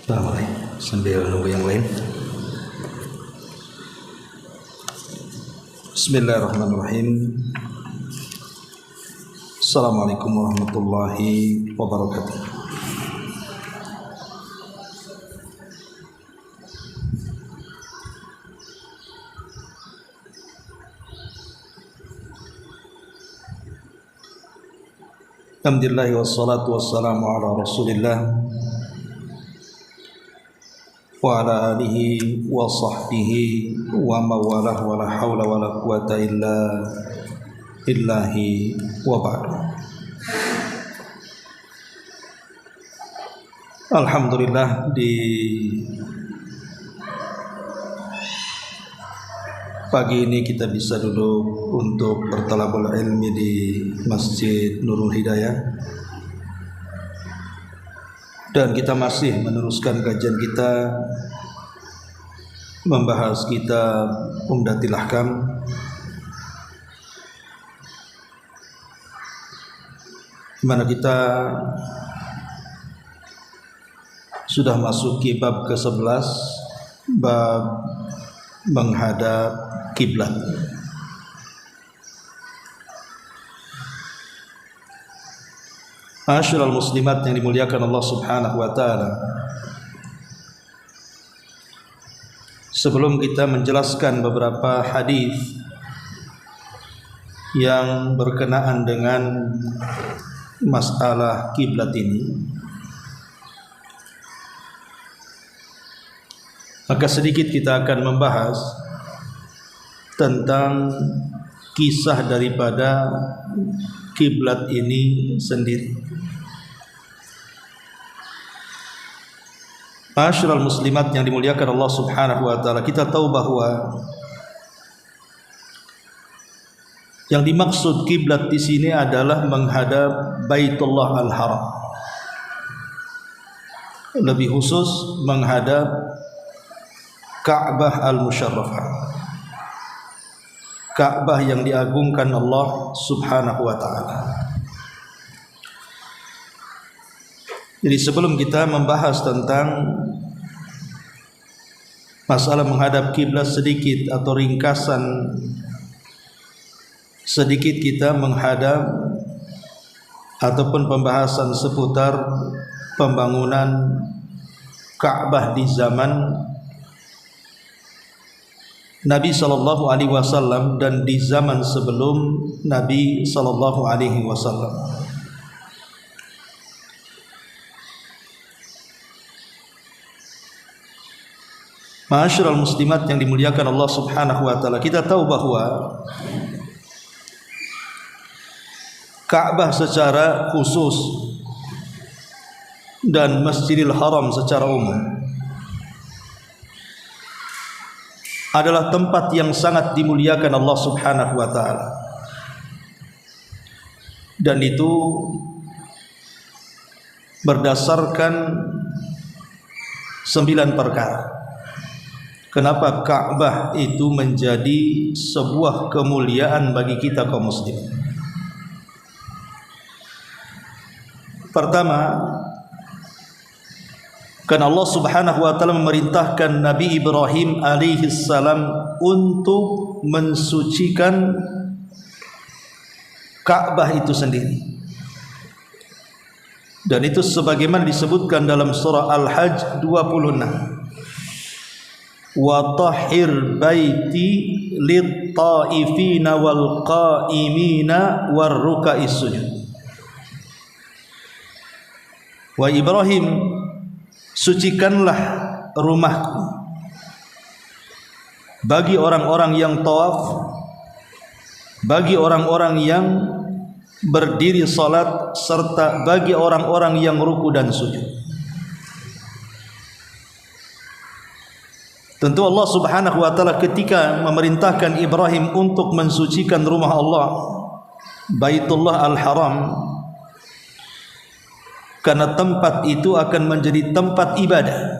Sambil nunggu yang lain. Bismillahirrahmanirrahim. Assalamualaikum warahmatullahi wabarakatuh. Alhamdulillah wassalatu wassalamu ala Rasulillah wa ala alihi wa sahbihi wa mawalah wa la hawla wa la quwata illa billahi wa ba'du. Alhamdulillah, di pagi ini kita bisa duduk untuk bertalabul ilmi di Masjid Nurul Hidayah, dan kita masih meneruskan kajian kita membahas kitab Umdatul Ahkam, di mana kita sudah masuk ke bab ke-11, bab menghadap kiblat. Ma'asyiral muslimat yang dimuliakan Allah Subhanahu wa taala, sebelum kita menjelaskan beberapa hadis yang berkenaan dengan masalah kiblat ini, maka sedikit kita akan membahas tentang kisah daripada kiblat ini sendiri. Ma'asyiral muslimat yang dimuliakan Allah Subhanahu wa taala, kita tahu bahwa yang dimaksud kiblat di sini adalah menghadap Baitullah Al-Haram, lebih khusus menghadap Ka'bah Al-Musyarrafah, Ka'bah yang diagungkan Allah Subhanahu wa taala. Jadi sebelum kita membahas tentang masalah menghadap kiblat, sedikit atau ringkasan sedikit kita menghadap ataupun pembahasan seputar pembangunan Ka'bah di zaman Nabi sallallahu alaihi wasallam dan di zaman sebelum Nabi sallallahu alaihi wasallam. Ma'asyiral muslimat yang dimuliakan Allah Subhanahu wa taala, kita tahu bahwa Ka'bah secara khusus dan Masjidil Haram secara umum adalah tempat yang sangat dimuliakan Allah Subhanahu wa taala. Dan itu berdasarkan 9 perkara. Kenapa Ka'bah itu menjadi sebuah kemuliaan bagi kita kaum muslimin? Pertama, karena Allah Subhanahu wa taala memerintahkan Nabi Ibrahim alaihi salam untuk mensucikan Ka'bah itu sendiri. Dan itu sebagaimana disebutkan dalam surah Al-Hajj 26. Wa tahhir baiti lit-ta'ifina wal qa'imina war ruka'is sujud. Wa Ibrahim, sucikanlah rumahku bagi orang-orang yang tawaf, bagi orang-orang yang berdiri salat, serta bagi orang-orang yang ruku dan sujud. Tentu Allah Subhanahu wa taala ketika memerintahkan Ibrahim untuk mensucikan rumah Allah, Baitullah Al-Haram, karena tempat itu akan menjadi tempat ibadah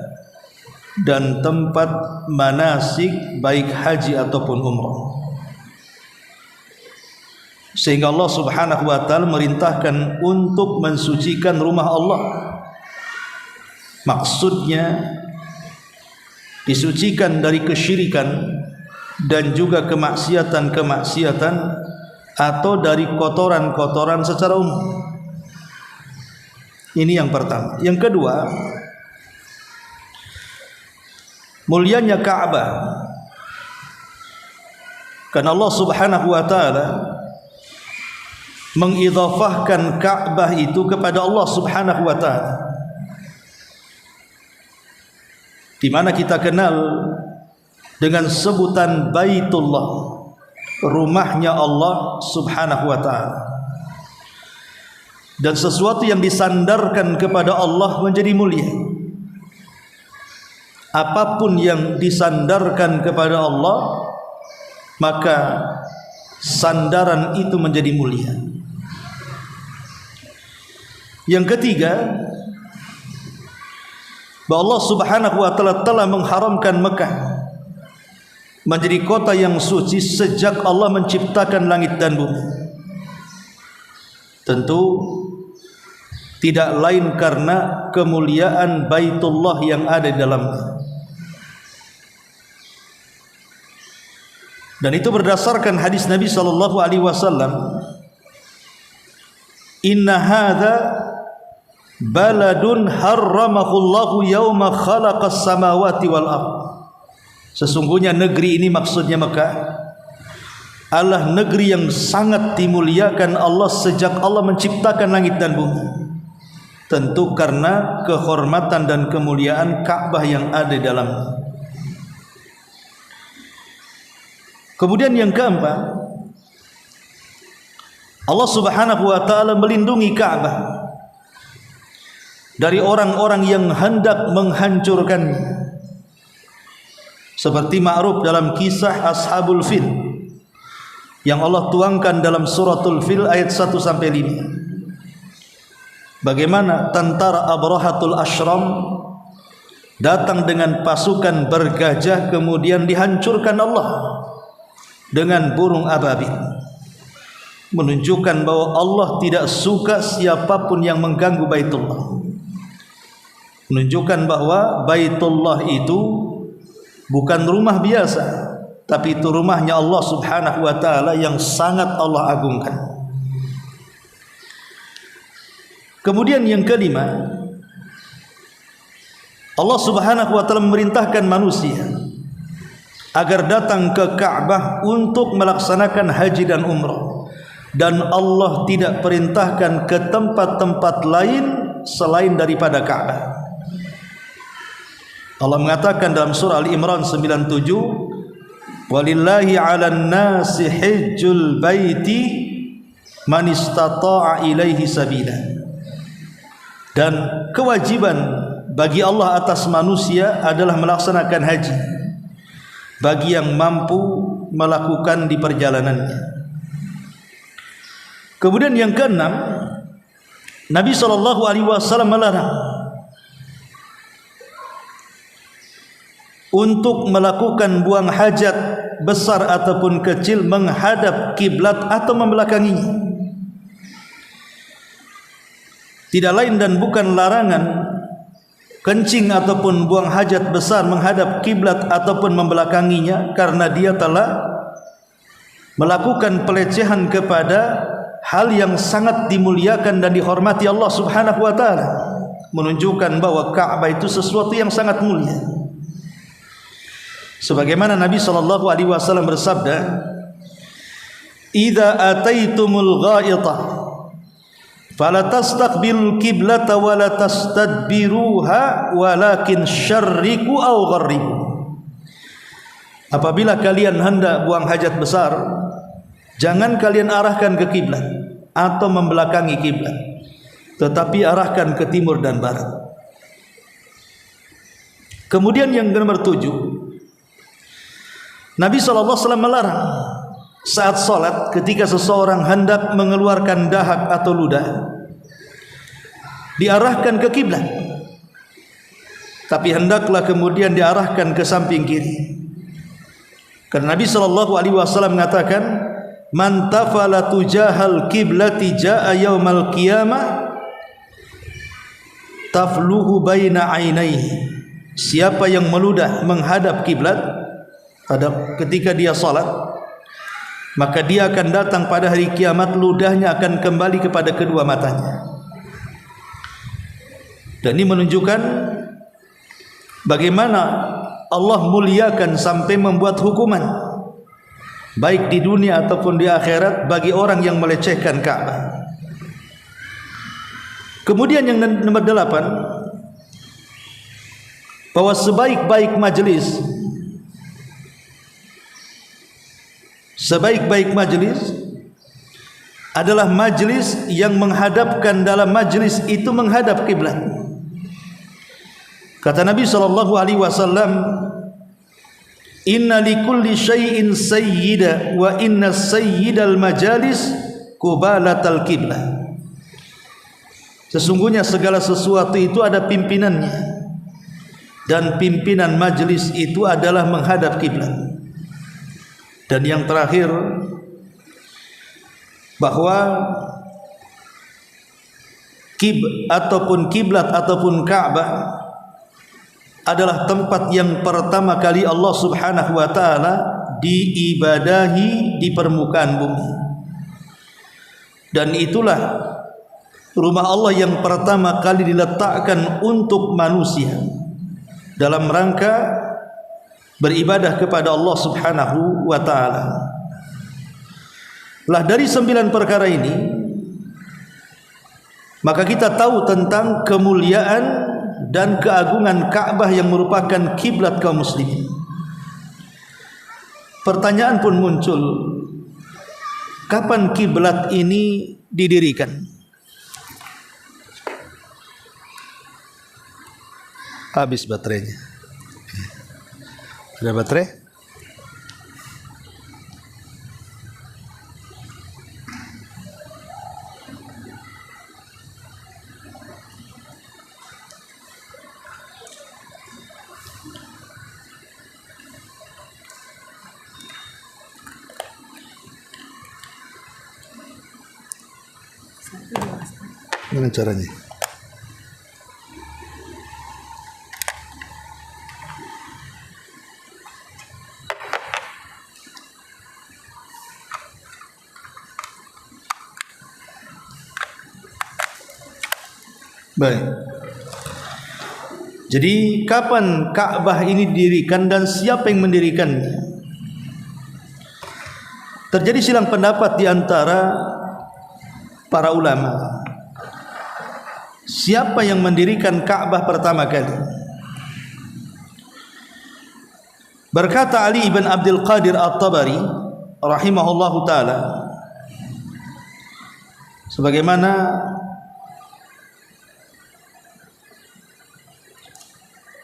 dan tempat manasik baik haji ataupun umrah. Sehingga Allah Subhanahu wa taala merintahkan untuk mensucikan rumah Allah. Maksudnya disucikan dari kesyirikan dan juga kemaksiatan-kemaksiatan atau dari kotoran-kotoran secara umum. Ini yang pertama. Yang kedua, mulianya Ka'bah. Karena Allah Subhanahu wa taala mengidhafahkan Ka'bah itu kepada Allah Subhanahu wa taala, di mana kita kenal dengan sebutan Baitullah, rumahnya Allah Subhanahu wa taala. Dan sesuatu yang disandarkan kepada Allah menjadi mulia. Apapun yang disandarkan kepada Allah, maka sandaran itu menjadi mulia. Yang ketiga, bahwa Allah Subhanahu wa taala telah mengharamkan Mekah menjadi kota yang suci sejak Allah menciptakan langit dan bumi. Tentu tidak lain karena kemuliaan Baitullah yang ada di dalamnya. Dan itu berdasarkan hadis Nabi sallallahu alaihi wasallam, "Inna hadza baladun harramahullahu yauma khalaqas samawati wal ardh." Sesungguhnya negeri ini, maksudnya Mekah, adalah negeri yang sangat dimuliakan Allah sejak Allah menciptakan langit dan bumi. Tentu karena kehormatan dan kemuliaan Ka'bah yang ada di dalamnya. Kemudian yang keempat, Allah Subhanahu wa taala melindungi Ka'bah dari orang-orang yang hendak menghancurkannya. Seperti ma'ruf dalam kisah Ashabul Fil yang Allah tuangkan dalam suratul Fil ayat 1 sampai 5. Bagaimana tentara Abrahatul Ashram datang dengan pasukan bergajah, kemudian dihancurkan Allah dengan burung ababil, menunjukkan bahwa Allah tidak suka siapapun yang mengganggu Baitullah, menunjukkan bahwa Baitullah itu bukan rumah biasa, tapi itu rumahnya Allah Subhanahu wa taala yang sangat Allah agungkan. Kemudian yang kelima, Allah Subhanahu wa taala memerintahkan manusia agar datang ke Ka'bah untuk melaksanakan haji dan umrah, dan Allah tidak perintahkan ke tempat-tempat lain selain daripada Ka'bah. Allah mengatakan dalam surah Al-Imran 97, "Walillahi 'alan nasi hajjul baiti man istata'a ilaihi sabila." Dan kewajiban bagi Allah atas manusia adalah melaksanakan haji bagi yang mampu melakukan di perjalanannya. Kemudian yang keenam, Nabi sallallahu alaihi wasallam melarang untuk melakukan buang hajat besar ataupun kecil menghadap kiblat atau membelakanginya. Tidak lain dan bukan larangan kencing ataupun buang hajat besar menghadap kiblat ataupun membelakanginya, karena dia telah melakukan pelecehan kepada hal yang sangat dimuliakan dan dihormati Allah Subhanahu wa taala, menunjukkan bahwa Ka'bah itu sesuatu yang sangat mulia. Sebagaimana Nabi sallallahu alaihi wasallam bersabda, "Idza ataitumul ghaita fala tastaqbilul qiblata wa la tastadbiruha walakin syarriku aw gharribu." Apabila kalian hendak buang hajat besar, jangan kalian arahkan ke kiblat atau membelakangi kiblat, tetapi arahkan ke timur dan barat. Kemudian yang nomor 7, Nabi SAW melarang saat sholat ketika seseorang hendak mengeluarkan dahak atau ludah diarahkan ke kiblat, tapi hendaklah kemudian diarahkan ke samping kiri. Karena Nabi SAW mengatakan, "Man tafala tujahal kiblati jaa yaumal qiyamah tafluhu baina ainaihi, siapa yang meludah menghadap kiblat pada ketika dia salat, maka dia akan datang pada hari kiamat ludahnya akan kembali kepada kedua matanya. Dan ini menunjukkan bagaimana Allah muliakan sampai membuat hukuman baik di dunia ataupun di akhirat bagi orang yang melecehkan Ka'bah. Kemudian yang nomor 8, bahwa sebaik-baik majelis adalah majelis yang menghadapkan dalam majelis itu menghadap kiblat. Kata Nabi SAW, inna likulli syai'in sayyida wa inna sayyidal majalis qubalatal kiblah. Sesungguhnya segala sesuatu itu ada pimpinannya, dan pimpinan majlis itu adalah menghadap kiblat. Dan yang terakhir, bahwa kiblat ataupun Ka'bah adalah tempat yang pertama kali Allah Subhanahu wa taala diibadahi di permukaan bumi. Dan itulah rumah Allah yang pertama kali diletakkan untuk manusia dalam rangka beribadah kepada Allah Subhanahu wa taala. Lah dari 9 perkara ini, maka kita tahu tentang kemuliaan dan keagungan Ka'bah yang merupakan kiblat kaum muslimin. Pertanyaan pun muncul, kapan kiblat ini didirikan? Habis baterainya. Ada baterai? Gimana caranya? Baik. Jadi kapan Ka'bah ini didirikan dan siapa yang mendirikannya? Terjadi silang pendapat di antara para ulama. Siapa yang mendirikan Ka'bah pertama kali? Berkata Ali ibn Abdul Qadir At-Tabari rahimahullahu taala, sebagaimana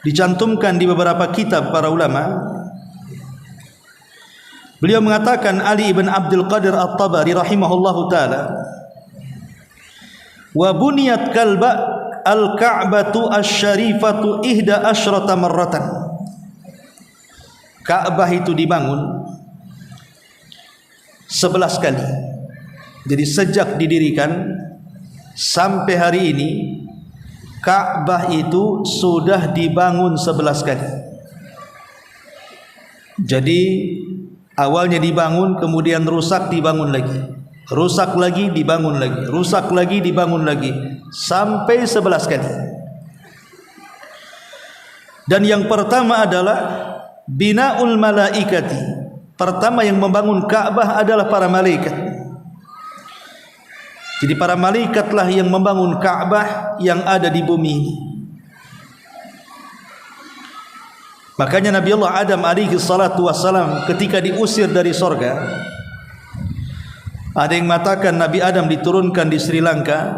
dicantumkan di beberapa kitab para ulama, beliau mengatakan, Ali ibn Abdul Qadir At-Tabari rahimahullahu taala, wa buniyat al-Ka'batu asy-syarifatu 11 marratan. Ka'bah itu dibangun 11 kali. Jadi sejak didirikan sampai hari ini Ka'bah itu sudah dibangun 11 kali. Jadi awalnya dibangun, kemudian rusak, dibangun lagi, rusak lagi, dibangun lagi, rusak lagi, dibangun lagi, sampai 11 kali. Dan yang pertama adalah binaul malaikati. Pertama yang membangun Ka'bah adalah para malaikat. Jadi para malaikatlah yang membangun Ka'bah yang ada di bumi ini. Makanya Nabi Allah Adam alaihi salatu wassalam ketika diusir dari sorga, ada yang mengatakan Nabi Adam diturunkan di Sri Lanka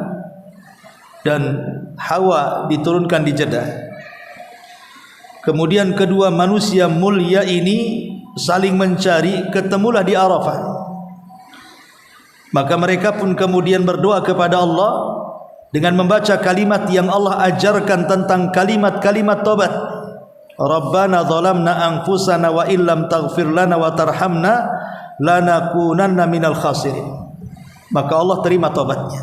dan Hawa diturunkan di Jeddah. Kemudian kedua manusia mulia ini saling mencari, ketemulah di Arafah. Maka mereka pun kemudian berdoa kepada Allah dengan membaca kalimat yang Allah ajarkan tentang kalimat-kalimat taubat. Rabbana zalamna anfusana wa illam taghfir lana wa tarhamna lanakunanna minal khasirin. Maka Allah terima taubatnya.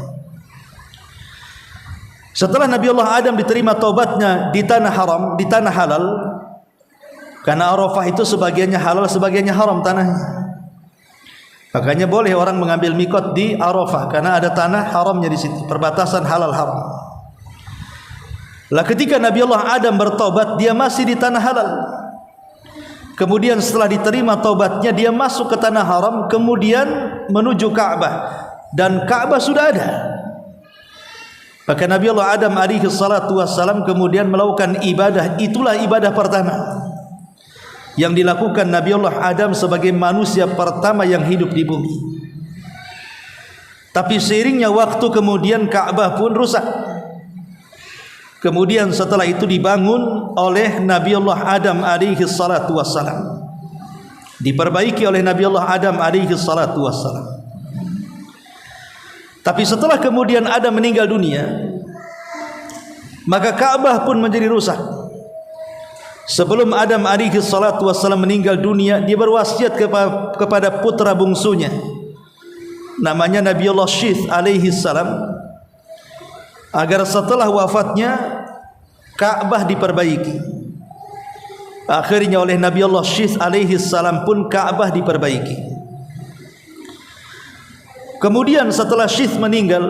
Setelah Nabi Allah Adam diterima taubatnya di tanah haram, di tanah halal, karena Arafah itu sebagiannya halal, sebagiannya haram tanahnya. Makanya boleh orang mengambil mikot di Arafah karena ada tanah haramnya di situ, perbatasan halal haram. Lah ketika Nabi Allah Adam bertobat, dia masih di tanah halal. Kemudian setelah diterima taubatnya, dia masuk ke tanah haram, kemudian menuju Ka'bah, dan Ka'bah sudah ada. Maka Nabi Allah Adam alaihi salatu wassalam kemudian melakukan ibadah. Itulah ibadah pertama yang dilakukan Nabi Allah Adam sebagai manusia pertama yang hidup di bumi. Tapi seiringnya waktu kemudian Ka'bah pun rusak. Kemudian setelah itu dibangun oleh Nabi Allah Adam alaihi salatu wassalam, diperbaiki oleh Nabi Allah Adam alaihi salatu wassalam. Tapi setelah kemudian Adam meninggal dunia, maka Ka'bah pun menjadi rusak. Sebelum Adam alaihi salatu wassalam meninggal dunia, dia berwasiat kepada putra bungsunya, namanya Nabi Allah Syith alaihi salam, agar setelah wafatnya Ka'bah diperbaiki. Akhirnya oleh Nabi Allah Syith alaihi salam pun Ka'bah diperbaiki. Kemudian setelah Syith meninggal,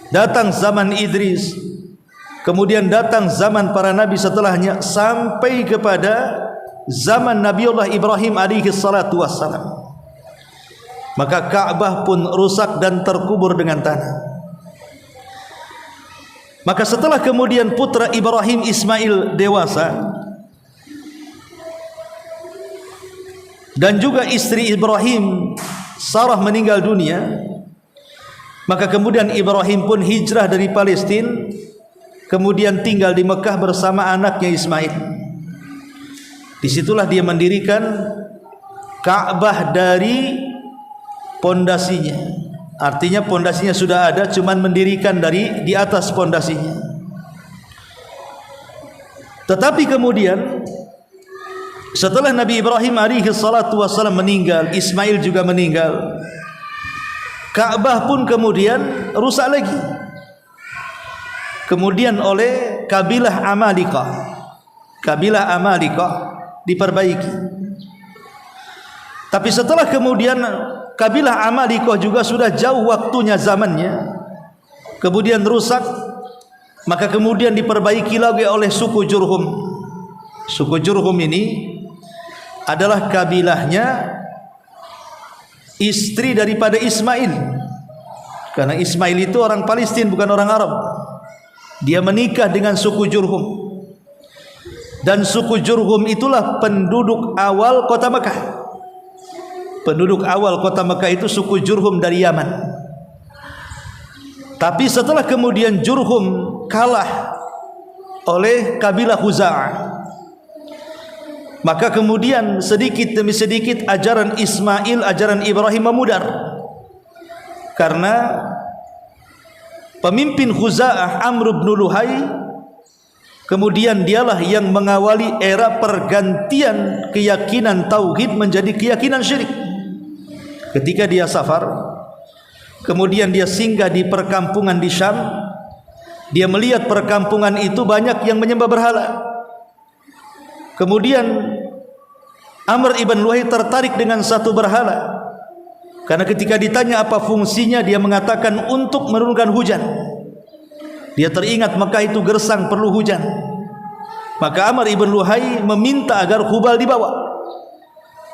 datang zaman Idris, kemudian datang zaman para nabi setelahnya, sampai kepada zaman Nabi Allah Ibrahim alaihi salatu wassalam. Maka Ka'bah pun rusak dan terkubur dengan tanah. Maka setelah kemudian putra Ibrahim Ismail dewasa, dan juga istri Ibrahim Sarah meninggal dunia, maka kemudian Ibrahim pun hijrah dari Palestina, kemudian tinggal di Mekah bersama anaknya Ismail. Disitulah dia mendirikan Ka'bah dari pondasinya. Artinya pondasinya sudah ada, cuman mendirikan dari di atas pondasinya. Tetapi kemudian setelah Nabi Ibrahim alaihi salatu wassalam meninggal, Ismail juga meninggal, Ka'bah pun kemudian rusak lagi. Kemudian oleh kabilah Amalika, kabilah Amalika diperbaiki. Tapi setelah kemudian kabilah Amalika juga sudah jauh waktunya zamannya, kemudian rusak, maka kemudian diperbaiki lagi oleh suku Jurhum. Suku Jurhum ini adalah kabilahnya istri daripada Ismail, karena Ismail itu orang Palestina, bukan orang Arab. Dia menikah dengan suku Jurhum, dan suku Jurhum itulah penduduk awal kota Mekah. Penduduk awal kota Mekah itu suku Jurhum dari Yaman. Tapi setelah kemudian Jurhum kalah oleh kabilah Khuza'ah, maka kemudian sedikit demi sedikit ajaran Ismail, ajaran Ibrahim memudar. Karena pemimpin Khuza'ah Amr bin Luhai, kemudian dialah yang mengawali era pergantian keyakinan tauhid menjadi keyakinan syirik. Ketika dia safar, kemudian dia singgah di perkampungan di Syam, dia melihat perkampungan itu banyak yang menyembah berhala. Kemudian Amr ibn Luhai tertarik dengan satu berhala, karena ketika ditanya apa fungsinya, dia mengatakan untuk menurunkan hujan. Dia teringat Mekah itu gersang, perlu hujan. Maka Amr ibn Luhai meminta agar Hubal dibawa.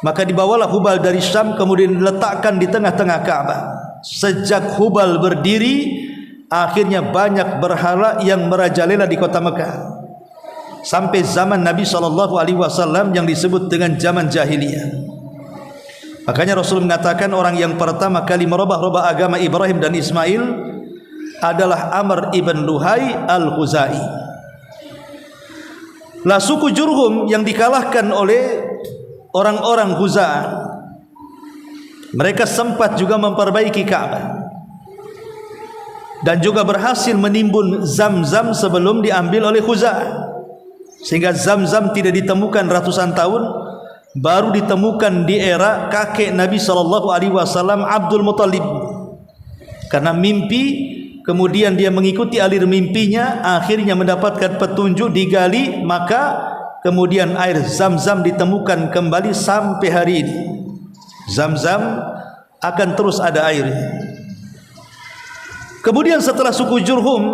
Maka dibawalah Hubal dari Syam, kemudian diletakkan di tengah-tengah Ka'bah. Sejak Hubal berdiri, akhirnya banyak berhala yang merajalela di kota Mekah, sampai zaman Nabi SAW yang disebut dengan zaman jahiliyah. Makanya Rasul mengatakan orang yang pertama kali merubah agama Ibrahim dan Ismail adalah Amr ibn Luhai al-Khuzai. Lah suku Jurhum yang dikalahkan oleh orang-orang Khuza'ah, mereka sempat juga memperbaiki Ka'bah dan juga berhasil menimbun Zam-Zam sebelum diambil oleh Khuza'ah, sehingga Zam-Zam tidak ditemukan ratusan tahun, baru ditemukan di era kakek Nabi SAW Abdul Muttalib, karena mimpi kemudian dia mengikuti alir mimpinya, akhirnya mendapatkan petunjuk, digali, maka kemudian air Zam-Zam ditemukan kembali sampai hari ini. Zam-Zam akan terus ada airnya. Kemudian setelah suku Jurhum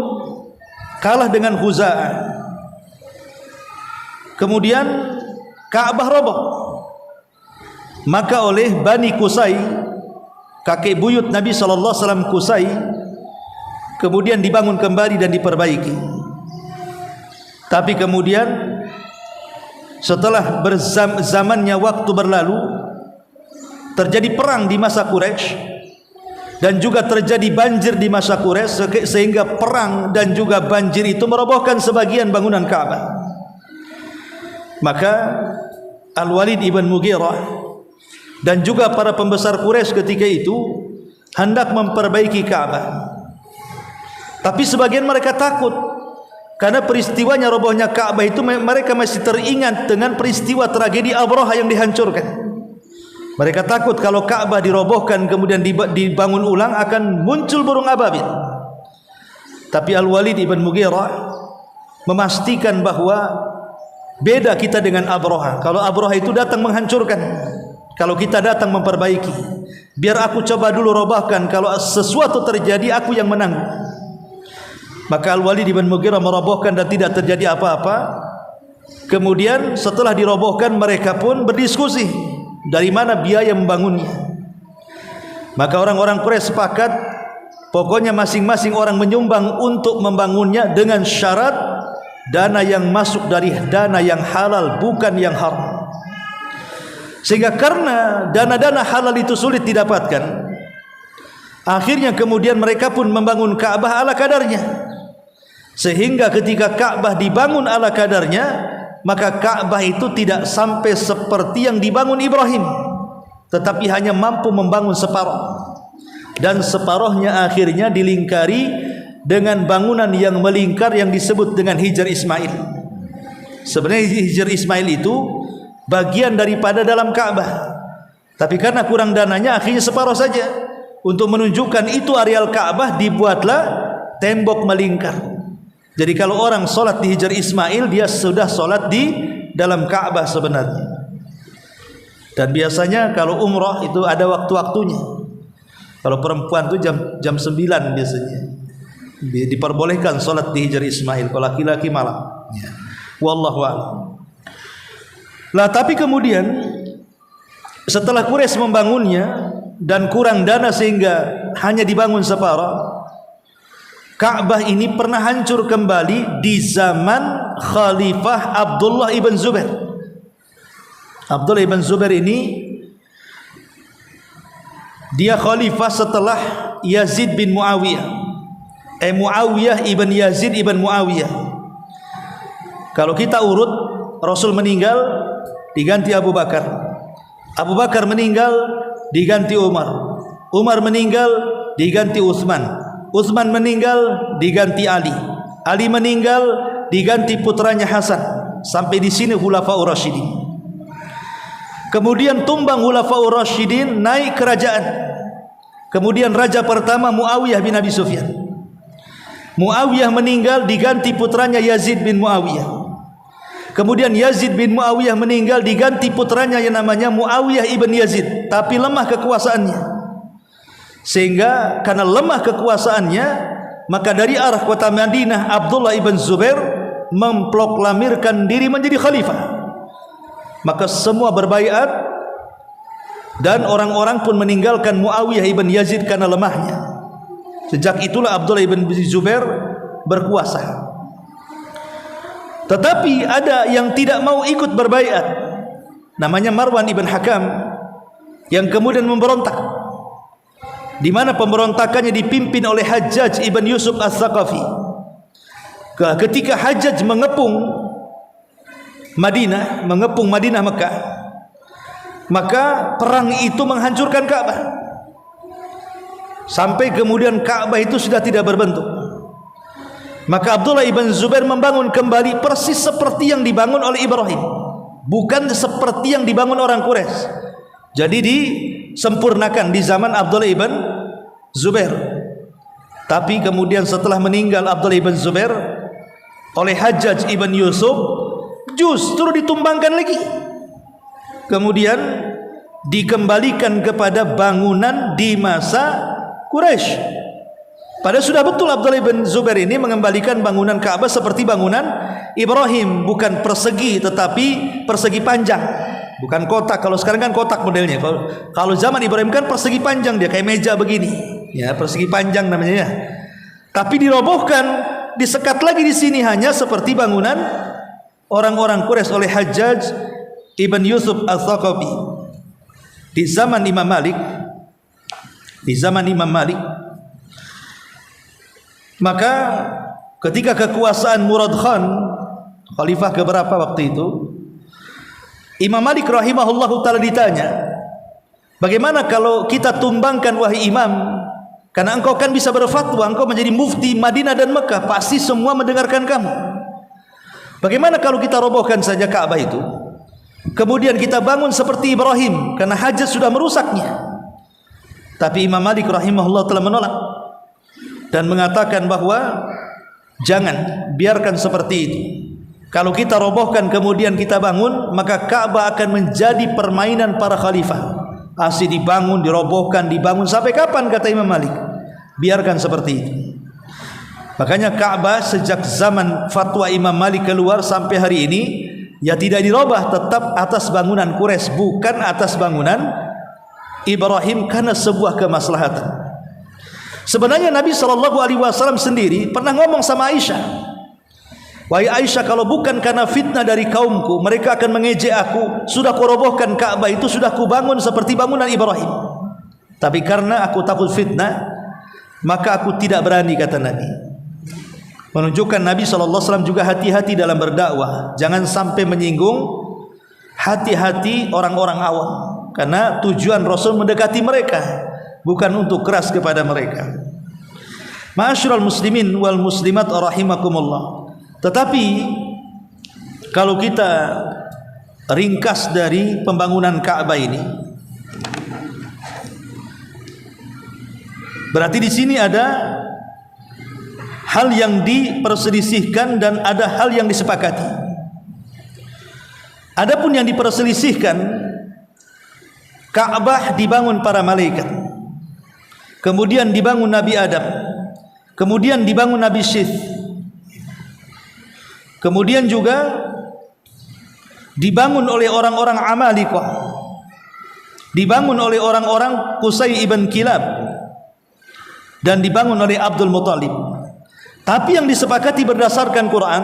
kalah dengan Khuza'ah, kemudian Ka'bah roboh, maka oleh Bani Qusay, kakek buyut Nabi SAW Qusay, kemudian dibangun kembali dan diperbaiki. Tapi kemudian setelah zamannya waktu berlalu, terjadi perang di masa Quraisy dan juga terjadi banjir di masa Quraisy, sehingga perang dan juga banjir itu merobohkan sebagian bangunan Ka'bah. Maka Al-Walid ibn Mughirah dan juga para pembesar Quraisy ketika itu hendak memperbaiki Ka'bah. Tapi sebagian mereka takut karena peristiwanya robohnya Ka'bah itu, mereka masih teringat dengan peristiwa tragedi Abraha yang dihancurkan. Mereka takut kalau Ka'bah dirobohkan kemudian dibangun ulang akan muncul burung ababil. Tapi Al-Walid ibn Mughirah memastikan bahwa beda kita dengan Abraha. Kalau Abraha itu datang menghancurkan, kalau kita datang memperbaiki. Biar aku coba dulu robohkan, kalau sesuatu terjadi aku yang menanggung. Maka Al-Walid ibn Mughirah merobohkan dan tidak terjadi apa-apa. Kemudian setelah dirobohkan, mereka pun berdiskusi dari mana biaya membangunnya. Maka orang-orang Quraisy sepakat, pokoknya masing-masing orang menyumbang untuk membangunnya dengan syarat dana yang masuk dari dana yang halal, bukan yang haram. Sehingga karena dana-dana halal itu sulit didapatkan, akhirnya kemudian mereka pun membangun Ka'bah ala kadarnya. Sehingga ketika Ka'bah dibangun ala kadarnya, maka Ka'bah itu tidak sampai seperti yang dibangun Ibrahim, tetapi hanya mampu membangun separuh, dan separuhnya akhirnya dilingkari dengan bangunan yang melingkar yang disebut dengan Hijr Ismail. Sebenarnya Hijr Ismail itu bagian daripada dalam Ka'bah, tapi karena kurang dananya akhirnya separuh saja. Untuk menunjukkan itu areal Ka'bah, dibuatlah tembok melingkar. Jadi kalau orang solat di Hijr Ismail, dia sudah solat di dalam Ka'bah sebenarnya. Dan biasanya kalau umrah itu ada waktu-waktunya. Kalau perempuan itu jam 9 biasanya diperbolehkan solat di Hijr Ismail. Kalau laki-laki malam. Ya. Wallahu a'lam. Lah tapi kemudian setelah Quraisy membangunnya dan kurang dana sehingga hanya dibangun separuh, Ka'bah ini pernah hancur kembali di zaman Khalifah Abdullah ibn Zubair. Abdullah ibn Zubair ini dia khalifah setelah Yazid bin Muawiyah. Muawiyah ibn Yazid ibn Muawiyah. Kalau kita urut, Rasul meninggal diganti Abu Bakar. Abu Bakar meninggal diganti Umar. Umar meninggal diganti Utsman. Utsman meninggal diganti Ali. Ali meninggal diganti putranya Hasan. Sampai di sini Khulafaur Rasyidin. Kemudian tumbang Khulafaur Rasyidin, naik kerajaan. Kemudian raja pertama Muawiyah bin Abi Sufyan. Muawiyah meninggal diganti putranya Yazid bin Muawiyah. Kemudian Yazid bin Muawiyah meninggal diganti putranya yang namanya Muawiyah ibn Yazid, tapi lemah kekuasaannya. Sehingga karena lemah kekuasaannya, maka dari arah kota Madinah Abdullah ibn Zubair memproklamirkan diri menjadi khalifah. Maka semua berbaiat dan orang-orang pun meninggalkan Muawiyah ibn Yazid karena lemahnya. Sejak itulah Abdullah ibn Zubair berkuasa. Tetapi ada yang tidak mau ikut berbaiat, namanya Marwan ibn Hakam, yang kemudian memberontak, di mana pemberontakannya dipimpin oleh Hajjaj ibn Yusuf As-Saqafi. Ketika Hajjaj mengepung Madinah Mekah, maka perang itu menghancurkan Ka'bah. Sampai kemudian Ka'bah itu sudah tidak berbentuk. Maka Abdullah ibn Zubair membangun kembali persis seperti yang dibangun oleh Ibrahim, bukan seperti yang dibangun orang Quraisy. Jadi disempurnakan di zaman Abdullah ibn Zubair. Tapi kemudian setelah meninggal Abdullah ibn Zubair oleh Hajjaj ibn Yusuf, justru ditumbangkan lagi. Kemudian dikembalikan kepada bangunan di masa Quraisy. Padahal sudah betul Abdullah ibn Zubair ini mengembalikan bangunan Ka'bah seperti bangunan Ibrahim, bukan persegi tetapi persegi panjang, bukan kotak. Kalau sekarang kan kotak modelnya. Kalau zaman Ibrahim kan persegi panjang, dia kayak meja begini, ya persegi panjang namanya ya. Tapi dirobohkan, disekat lagi di sini hanya seperti bangunan orang-orang Quraisy oleh Hajjaj ibn Yusuf al-Thaqafi. Di zaman Imam Malik, maka ketika kekuasaan Murad Khan, khalifah keberapa waktu itu, Imam Malik rahimahullahu ta'ala ditanya, bagaimana kalau kita tumbangkan wahai imam, karena engkau kan bisa berfatwa, engkau menjadi mufti Madinah dan Mekah, pasti semua mendengarkan kamu. Bagaimana kalau kita robohkan saja Ka'bah itu, kemudian kita bangun seperti Ibrahim, karena Hajjaj sudah merusaknya. Tapi Imam Malik rahimahullah telah menolak dan mengatakan bahwa jangan, biarkan seperti itu. Kalau kita robohkan kemudian kita bangun, maka Ka'bah akan menjadi permainan para khalifah. Asli dibangun, dirobohkan, dibangun, sampai kapan, kata Imam Malik? Biarkan seperti itu. Makanya Ka'bah sejak zaman fatwa Imam Malik keluar sampai hari ini, ya tidak dirubah, tetap atas bangunan Quraisy, bukan atas bangunan Ibrahim, karena sebuah kemaslahatan. Sebenarnya Nabi SAW sendiri pernah ngomong sama Aisyah, wahai Aisyah, kalau bukan karena fitnah dari kaumku, mereka akan mengejek aku. Sudah kurobohkan Ka'bah itu, sudah kubangun seperti bangunan Ibrahim, tapi karena aku takut fitnah, maka aku tidak berani, kata Nabi. Menunjukkan Nabi SAW juga hati-hati dalam berdakwah, jangan sampai menyinggung hati-hati orang-orang awam, karena tujuan Rasul mendekati mereka, bukan untuk keras kepada mereka. Ma'asyiral muslimin wal muslimat rahimakumullah. Tetapi kalau kita ringkas dari pembangunan Ka'bah ini, berarti di sini ada hal yang diperselisihkan dan ada hal yang disepakati. Adapun yang diperselisihkan, Ka'bah dibangun para malaikat, kemudian dibangun Nabi Adam, kemudian dibangun Nabi Syith, kemudian juga dibangun oleh orang-orang Amalikah, dibangun oleh orang-orang Qusay ibn Kilab, dan dibangun oleh Abdul Muttalib. Tapi yang disepakati berdasarkan Quran,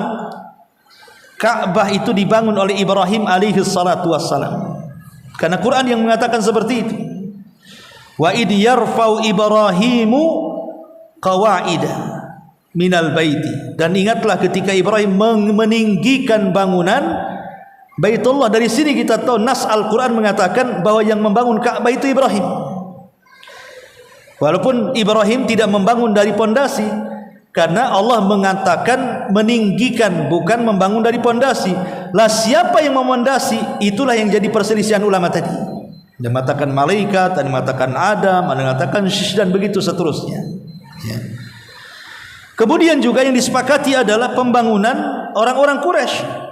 Ka'bah itu dibangun oleh Ibrahim alaihi salatu wassalam, karena Quran yang mengatakan seperti itu. Wa id yarfau Ibrahimu qawaida minal baiti, dan ingatlah ketika Ibrahim meninggikan bangunan Baitullah. Dari sini kita tahu nas Al-Quran mengatakan bahwa yang membangun Ka'bah itu Ibrahim, walaupun Ibrahim tidak membangun dari pondasi, karena Allah mengatakan meninggikan, bukan membangun dari pondasi. Lah siapa yang memondasi? Itulah yang jadi perselisihan ulama tadi. Ada yang mengatakan malaikat, ada yang mengatakan Adam, ada yang mengatakan Syith, dan begitu seterusnya, ya. Kemudian juga yang disepakati adalah pembangunan orang-orang Quraisy.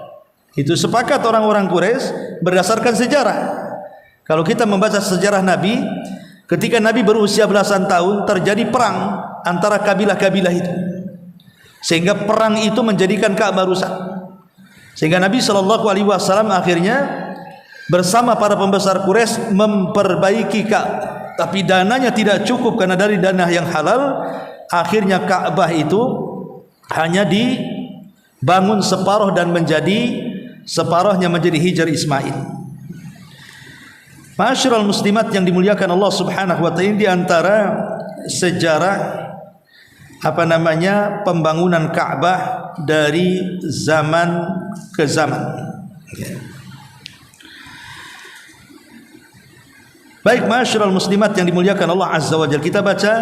Itu sepakat orang-orang Quraisy berdasarkan sejarah. Kalau kita membaca sejarah Nabi, ketika Nabi berusia belasan tahun, terjadi perang antara kabilah-kabilah itu, sehingga perang itu menjadikan Ka'bah rusak. Sehingga Nabi SAW akhirnya bersama para pembesar Quraisy memperbaiki Ka'bah, tapi dananya tidak cukup karena dari dana yang halal. Akhirnya Ka'bah itu hanya dibangun separuh dan separuhnya menjadi Hijr Ismail. Ma'asyiral muslimat yang dimuliakan Allah Subhanahu wa ta'ala, di antara sejarah pembangunan Ka'bah dari zaman ke zaman. Baik, ma'asyiral muslimat yang dimuliakan Allah Azza wa Jalla, kita baca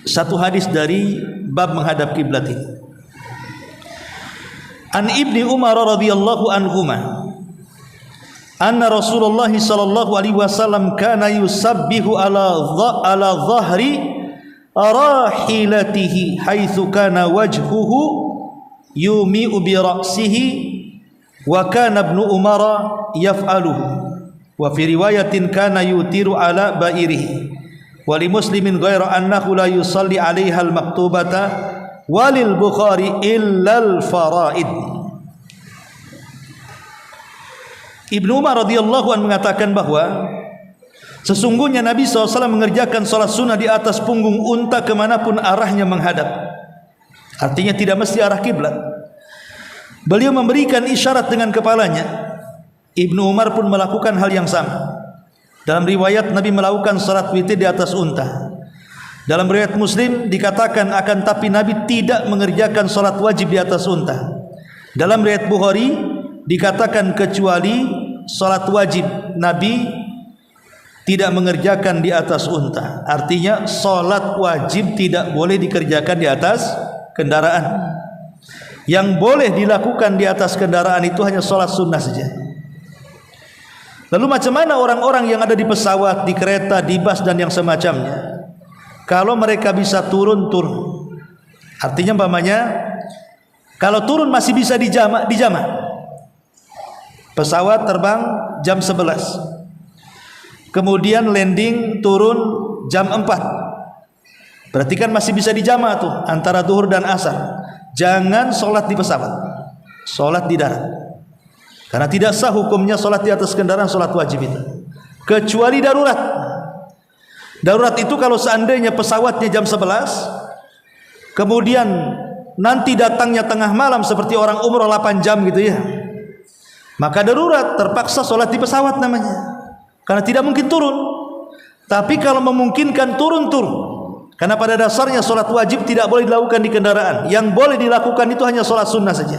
satu hadis dari bab menghadap kiblat ini. An Ibni Umar radhiyallahu anhuma anna Rasulullah sallallahu alaihi wasallam kana yusabbihu ala dhahri rahilatihi haitsu kana wajhuhu yumi'u bi ra'sihi wa kana ibnu Umar yaf'aluhu wa fi riwayatin kana yutiru ala ba'irihi wa li muslimin ghaira annahu la yusalli 'alaiha al-maktubata walil Bukhari illal faraid. Ibnu Umar radhiyallahu anhu mengatakan bahwa sesungguhnya Nabi SAW mengerjakan sholat sunnah di atas punggung unta kemanapun arahnya menghadap. Artinya tidak mesti arah kiblat. Beliau memberikan isyarat dengan kepalanya. Ibnu Umar pun melakukan hal yang sama. Dalam riwayat Nabi melakukan sholat witir di atas unta. Dalam riwayat Muslim dikatakan akan tapi Nabi tidak mengerjakan sholat wajib di atas unta. Dalam riwayat Bukhari dikatakan kecuali sholat wajib Nabi tidak mengerjakan di atas unta. Artinya sholat wajib tidak boleh dikerjakan di atas kendaraan. Yang boleh dilakukan di atas kendaraan itu hanya sholat sunnah saja. Lalu macam mana orang-orang yang ada di pesawat, di kereta, di bus dan yang semacamnya? Kalau mereka bisa turun. Artinya umpamanya kalau turun masih bisa dijamak. Pesawat terbang jam 11. Kemudian landing turun jam 4. Berarti kan masih bisa dijamak tuh antara zuhur dan asar. Jangan sholat di pesawat, sholat di darat. Karena tidak sah hukumnya sholat di atas kendaraan, sholat wajib itu. Kecuali darurat. Darurat itu kalau seandainya pesawatnya jam 11, kemudian nanti datangnya tengah malam seperti orang umroh 8 jam gitu ya, maka darurat, terpaksa sholat di pesawat namanya. Karena tidak mungkin turun. Tapi kalau memungkinkan turun. Karena pada dasarnya sholat wajib tidak boleh dilakukan di kendaraan. Yang boleh dilakukan itu hanya sholat sunnah saja.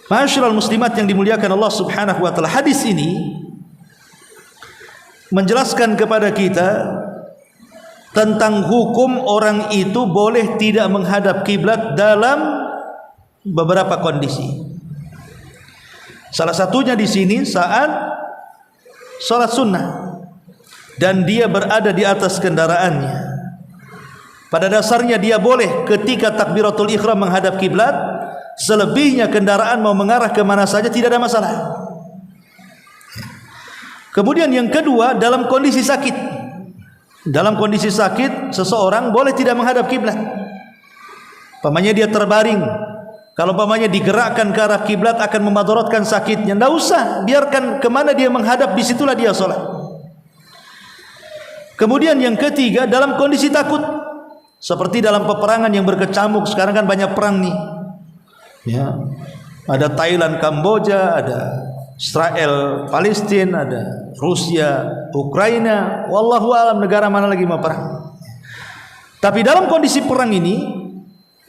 Ma'asyiral muslimat yang dimuliakan Allah Subhanahu wa taala, hadis ini menjelaskan kepada kita tentang hukum orang itu boleh tidak menghadap kiblat dalam beberapa kondisi. Salah satunya di sini saat sholat sunnah dan dia berada di atas kendaraannya. Pada dasarnya dia boleh ketika takbiratul ihram menghadap kiblat. Selebihnya kendaraan mau mengarah ke mana saja tidak ada masalah. Kemudian yang kedua, dalam kondisi sakit. Dalam kondisi sakit seseorang boleh tidak menghadap kiblat. Pamannya dia terbaring. Kalau pamannya digerakkan ke arah kiblat akan memadaratkan sakitnya. Tidak usah, biarkan kemana dia menghadap, disitulah dia sholat. Kemudian yang ketiga, dalam kondisi takut. Seperti dalam peperangan yang berkecamuk. Sekarang kan banyak perang nih. Ya, ada Thailand, Kamboja, ada Israel, Palestina, ada Rusia, Ukraina, wallahu alam negara mana lagi mau perang. Tapi dalam kondisi perang ini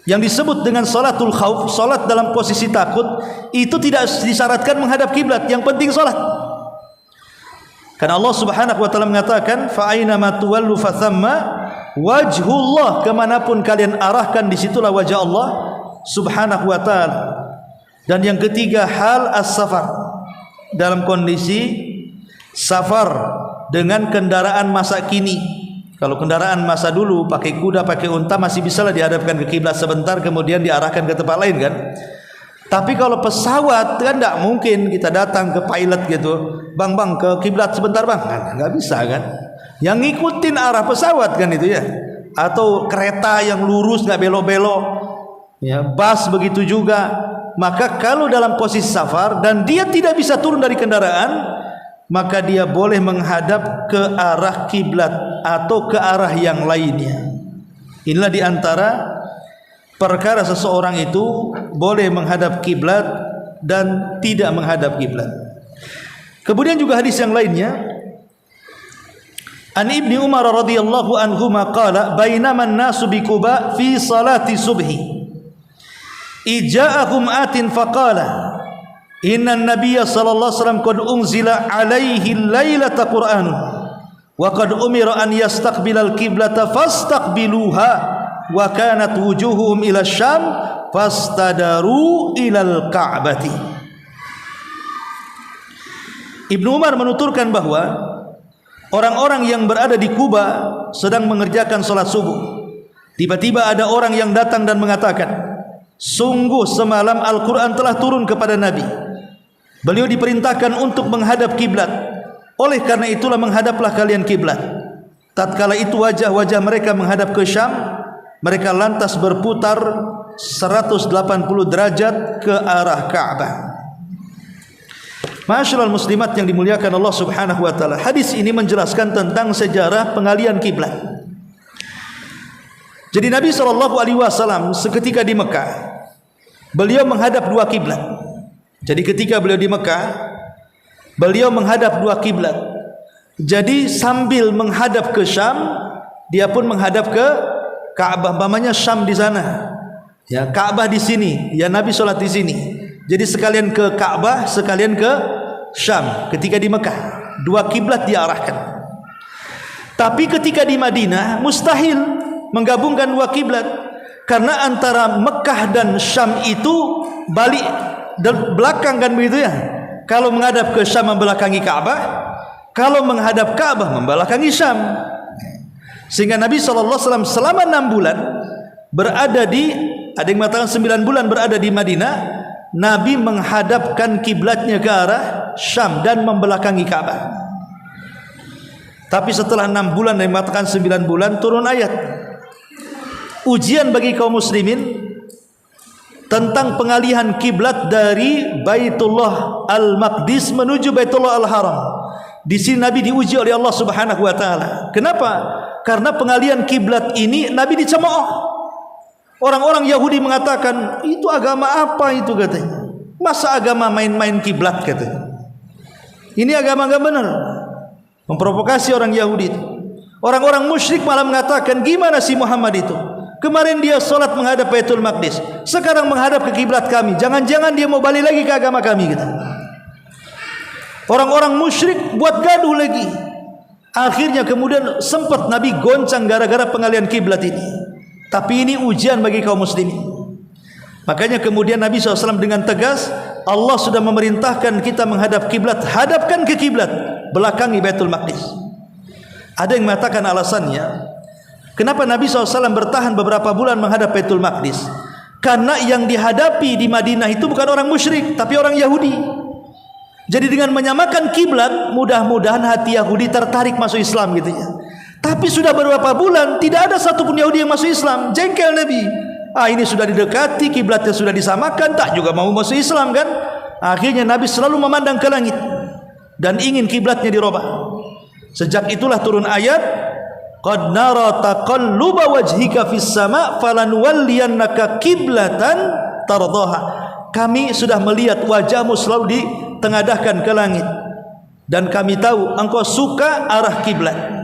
yang disebut dengan salatul khauf, salat dalam posisi takut, itu tidak disyaratkan menghadap kiblat, yang penting salat. Karena Allah Subhanahu wa taala mengatakan fa aina ma tuwallu fa thamma wajhullah, kemanapun kalian arahkan disitulah wajah Allah Subhanahu wa ta'ala. Dan yang ketiga, hal as-safar, dalam kondisi safar dengan kendaraan masa kini. Kalau kendaraan masa dulu pakai kuda, pakai unta masih bisa lah dihadapkan ke kiblat sebentar kemudian diarahkan ke tempat lain kan. Tapi kalau pesawat kan tidak mungkin kita datang ke pilot gitu, bang ke kiblat sebentar bang, nggak bisa kan. Yang ngikutin arah pesawat kan itu ya. Atau kereta yang lurus nggak belok-belok. Ya, bus begitu juga. Maka kalau dalam posisi safar dan dia tidak bisa turun dari kendaraan, maka dia boleh menghadap ke arah kiblat atau ke arah yang lainnya. Inilah diantara perkara seseorang itu boleh menghadap kiblat dan tidak menghadap kiblat. Kemudian juga hadis yang lainnya, An Ibni Umar radhiyallahu anhu qala bainama an-nasu bi Quba fi salati subhi ija'ahum atin faqala inna an-nabiyya sallallahu alaihi wasallam qad unzila alaihi lailata Qur'an wa qad umira an yastaqbila al-qiblata fastaqbiluha wa kanat wujuhuhum ila Syam fastadaru ila al-Ka'bati. Ibnu Umar menuturkan bahwa orang-orang yang berada di Kuba sedang mengerjakan salat subuh. Tiba-tiba ada orang yang datang dan mengatakan, sungguh semalam Al-Quran telah turun kepada Nabi. Beliau diperintahkan untuk menghadap kiblat. Oleh karena itulah menghadaplah kalian kiblat. Tatkala itu wajah-wajah mereka menghadap ke Syam, mereka lantas berputar 180 derajat ke arah Ka'bah. Ma'asyiral muslimat yang dimuliakan Allah Subhanahu wa taala. Hadis ini menjelaskan tentang sejarah pengalihan kiblat. Jadi Nabi SAW seketika di Mekah, beliau menghadap dua kiblat. Jadi ketika beliau di Mekah, beliau menghadap dua kiblat. Jadi sambil menghadap ke Syam, dia pun menghadap ke Ka'bah. Umpamanya Syam di sana, ya Ka'bah di sini, ya Nabi sholat di sini. Jadi sekalian ke Ka'bah, sekalian ke Syam. Ketika di Mekah, dua kiblat diarahkan. Tapi ketika di Madinah, mustahil menggabungkan dua kiblat, karena antara Mekah dan Syam itu balik dan belakang kan begitu ya. Kalau menghadap ke Syam membelakangi Ka'bah, kalau menghadap Ka'bah membelakangi Syam. Sehingga Nabi SAW selama 6 bulan berada di, ada yang mengatakan 9 bulan berada di Madinah, Nabi menghadapkan kiblatnya ke arah Syam dan membelakangi Ka'bah. Tapi setelah 6 bulan, yang mengatakan 9 bulan, turun ayat ujian bagi kaum muslimin tentang pengalihan kiblat dari Baitullah Al-Maqdis menuju Baitullah Al-Haram. Di sini Nabi diuji oleh Allah Subhanahu wa taala. Kenapa? Karena pengalihan kiblat ini Nabi dicemooh. Orang-orang Yahudi mengatakan, itu agama apa itu katanya? Masa agama main-main kiblat katanya? Ini agama enggak benar. Memprovokasi orang Yahudi itu. Orang-orang musyrik malah mengatakan, gimana si Muhammad itu? Kemarin dia solat menghadap Baitul Maqdis, sekarang menghadap ke kiblat kami. Jangan-jangan dia mau balik lagi ke agama kami gitu. Orang-orang musyrik buat gaduh lagi. Akhirnya kemudian sempat Nabi goncang gara-gara pengalihan kiblat ini. Tapi ini ujian bagi kaum muslimin. Makanya kemudian Nabi SAW dengan tegas, Allah sudah memerintahkan kita menghadap kiblat, hadapkan ke kiblat, belakangi Baitul Maqdis. Ada yang mengatakan alasannya, kenapa Nabi SAW bertahan beberapa bulan menghadap Baitul Maqdis? Karena yang dihadapi di Madinah itu bukan orang musyrik, tapi orang Yahudi. Jadi dengan menyamakan kiblat, mudah-mudahan hati Yahudi tertarik masuk Islam gitu ya. Tapi sudah beberapa bulan tidak ada satupun Yahudi yang masuk Islam. Jengkel Nabi. Ini sudah didekati, kiblatnya sudah disamakan, tak juga mau masuk Islam kan? Akhirnya Nabi selalu memandang ke langit dan ingin kiblatnya dirubah. Sejak itulah turun ayat, qad nara taqalluba wajhika fis sama' falanuwalliyannaka qiblatan tardaha. Kami sudah melihat wajahmu selalu ditengadahkan ke langit, dan kami tahu engkau suka arah kiblat.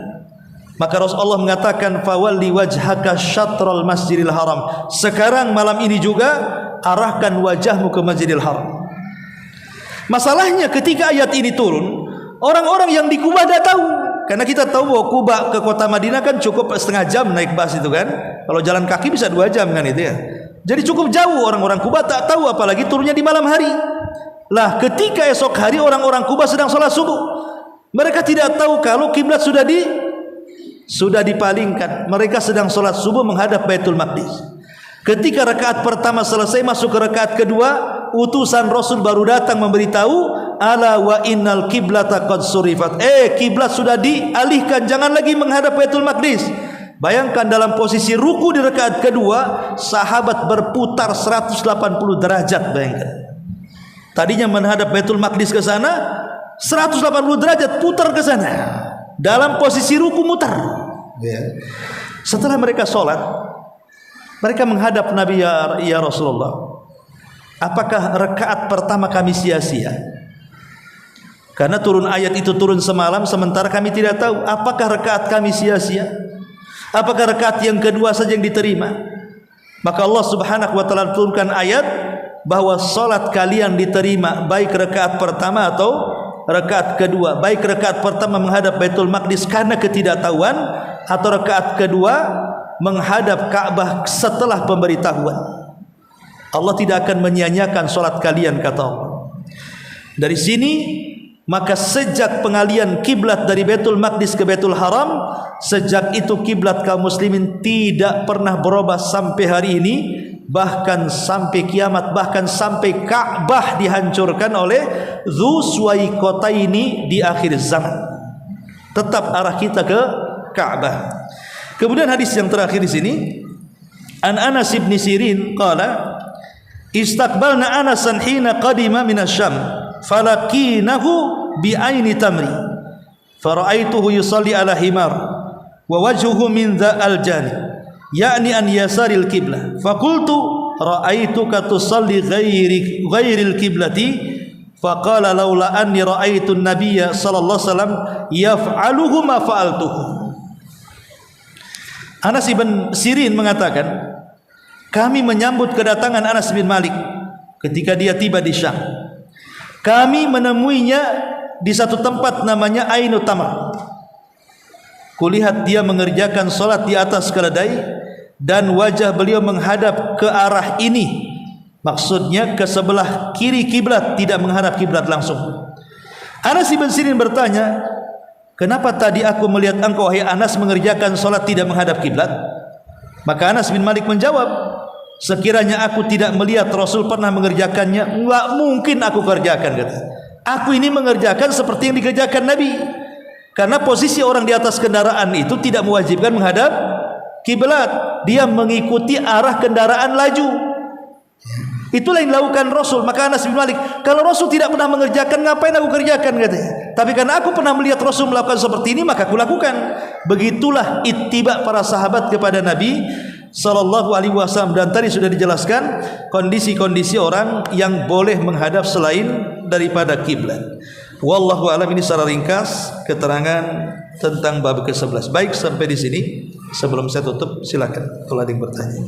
Maka Rasulullah mengatakan, fawalli wajhaka syatral masjidil haram. Sekarang malam ini juga arahkan wajahmu ke Masjidil Haram. Masalahnya ketika ayat ini turun, orang-orang yang di Kuba tidak tahu. Karena kita tahu bahwa Kuba ke kota Madinah kan cukup setengah jam naik bus itu kan. Kalau jalan kaki bisa 2 jam kan itu ya. Jadi cukup jauh, orang-orang Kuba tak tahu, apalagi turunnya di malam hari. Lah ketika esok hari orang-orang Kuba sedang sholat subuh, mereka tidak tahu kalau kiblat sudah dipalingkan. Mereka sedang sholat subuh menghadap Baitul Maqdis. Ketika rakaat pertama selesai, masuk ke rakaat kedua, utusan Rasul baru datang memberitahu, ala wa innal kiblata qad surifat. Kiblat sudah dialihkan, jangan lagi menghadap Baitul Maqdis. Bayangkan dalam posisi ruku di rakaat kedua, sahabat berputar 180 derajat. Bayangkan. Tadinya menghadap Baitul Maqdis ke sana, 180 derajat putar ke sana. Dalam posisi ruku mutar. Setelah mereka sholat, mereka menghadap Nabi, ya Rasulullah, apakah rakaat pertama kami sia-sia? Karena turun ayat itu turun semalam, sementara kami tidak tahu apakah rakaat kami sia-sia. Apakah rakaat yang kedua saja yang diterima? Maka Allah Subhanahu wa taala turunkan ayat bahwa salat kalian diterima baik rakaat pertama atau rakaat kedua. Baik rakaat pertama menghadap Baitul Maqdis karena ketidaktahuan, atau rakaat kedua menghadap Ka'bah setelah pemberitahuan. Allah tidak akan menyia-nyiakan salat kalian, kata Allah. Dari sini maka sejak pengalian kiblat dari Baitul Maqdis ke Baitul Haram, sejak itu kiblat kaum muslimin tidak pernah berubah sampai hari ini, bahkan sampai kiamat, bahkan sampai Ka'bah dihancurkan oleh Dzuswaikotaini di akhir zaman. Tetap arah kita ke Ka'bah. Kemudian hadis yang terakhir di sini, An Anas bin Sirin qala istaqbalna Anasan hina qadima min asy-Syam falaqinahu bi aini tamri fara'aituhu yusalli ala himar wa wajhuhu min dza'al jani ya'ni an yasaril qiblah faqultu ra'aituka tusalli ghairil qiblati faqala laula anni ra'aitu an-nabiyya sallallahu alaihi wasallam yaf'aluhu ma fa'altuhu. Anas bin Sirin mengatakan, kami menyambut kedatangan Anas bin Malik ketika dia tiba di Syam. Kami menemuinya di satu tempat namanya Ainu Tamar. Kulihat dia mengerjakan solat di atas keledai dan wajah beliau menghadap ke arah ini. Maksudnya ke sebelah kiri kiblat, tidak menghadap kiblat langsung. Anas bin Sirin bertanya, kenapa tadi aku melihat engkau wahai Anas mengerjakan solat tidak menghadap kiblat? Maka Anas bin Malik menjawab, sekiranya aku tidak melihat Rasul pernah mengerjakannya, enggak mungkin aku kerjakan, kata. Aku ini mengerjakan seperti yang dikerjakan Nabi. Karena posisi orang di atas kendaraan itu tidak mewajibkan menghadap kiblat. Dia mengikuti arah kendaraan laju. Itulah yang dilakukan Rasul. Maka Anas bin Malik, kalau Rasul tidak pernah mengerjakan, ngapain aku kerjakan, katanya. Tapi karena aku pernah melihat Rasul melakukan seperti ini, maka aku lakukan. Begitulah ittiba para sahabat kepada Nabi sallallahu alaihi wasallam. Dan tadi sudah dijelaskan kondisi-kondisi orang yang boleh menghadap selain daripada kiblat. Wallahu a'lam. Ini secara ringkas keterangan tentang bab ke-11. Baik, sampai di sini. Sebelum saya tutup, silakan kalau ada yang bertanya.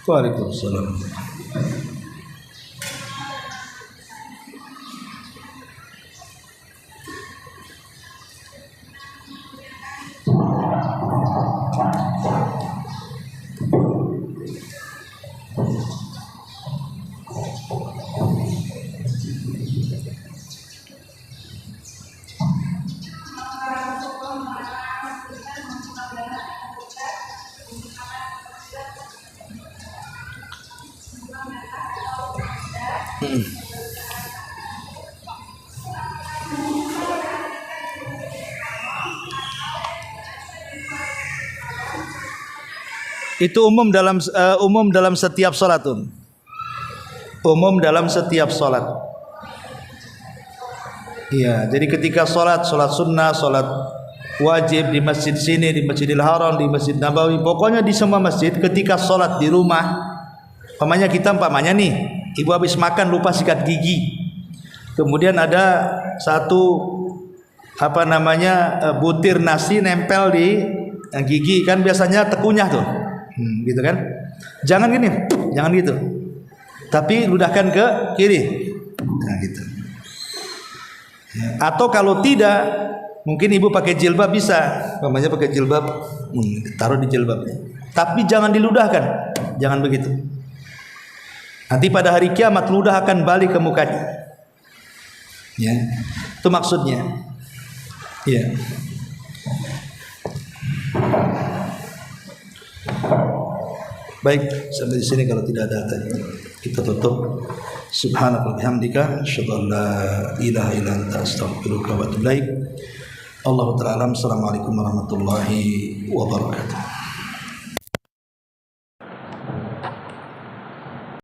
Waalaikumsalam. Itu umum dalam setiap salat. Umum dalam setiap salat. Iya, jadi ketika salat sunnah, salat wajib di masjid sini, di Masjidil Haram, di Masjid Nabawi, pokoknya di semua masjid, ketika salat di rumah, umpamanya nih, ibu habis makan lupa sikat gigi. Kemudian ada satu butir nasi nempel di gigi, kan biasanya tekunyah tuh. Gitu kan? Jangan gini, jangan gitu. Tapi ludahkan ke kiri. Nah gitu. Atau kalau tidak, mungkin ibu pakai jilbab bisa. Umpamanya pakai jilbab, taruh di jilbabnya. Tapi jangan diludahkan. Jangan begitu. Nanti pada hari kiamat ludah akan balik ke mukanya. Ya. Itu maksudnya. Ya. Baik, sampai di sini kalau tidak ada tanya. Kita tutup. Subhanallah bihamdika asyhadu an la ilaha illa anta astaghfiruka wa atubu ilaik. Allahu ta'ala. Assalamualaikum warahmatullahi wabarakatuh.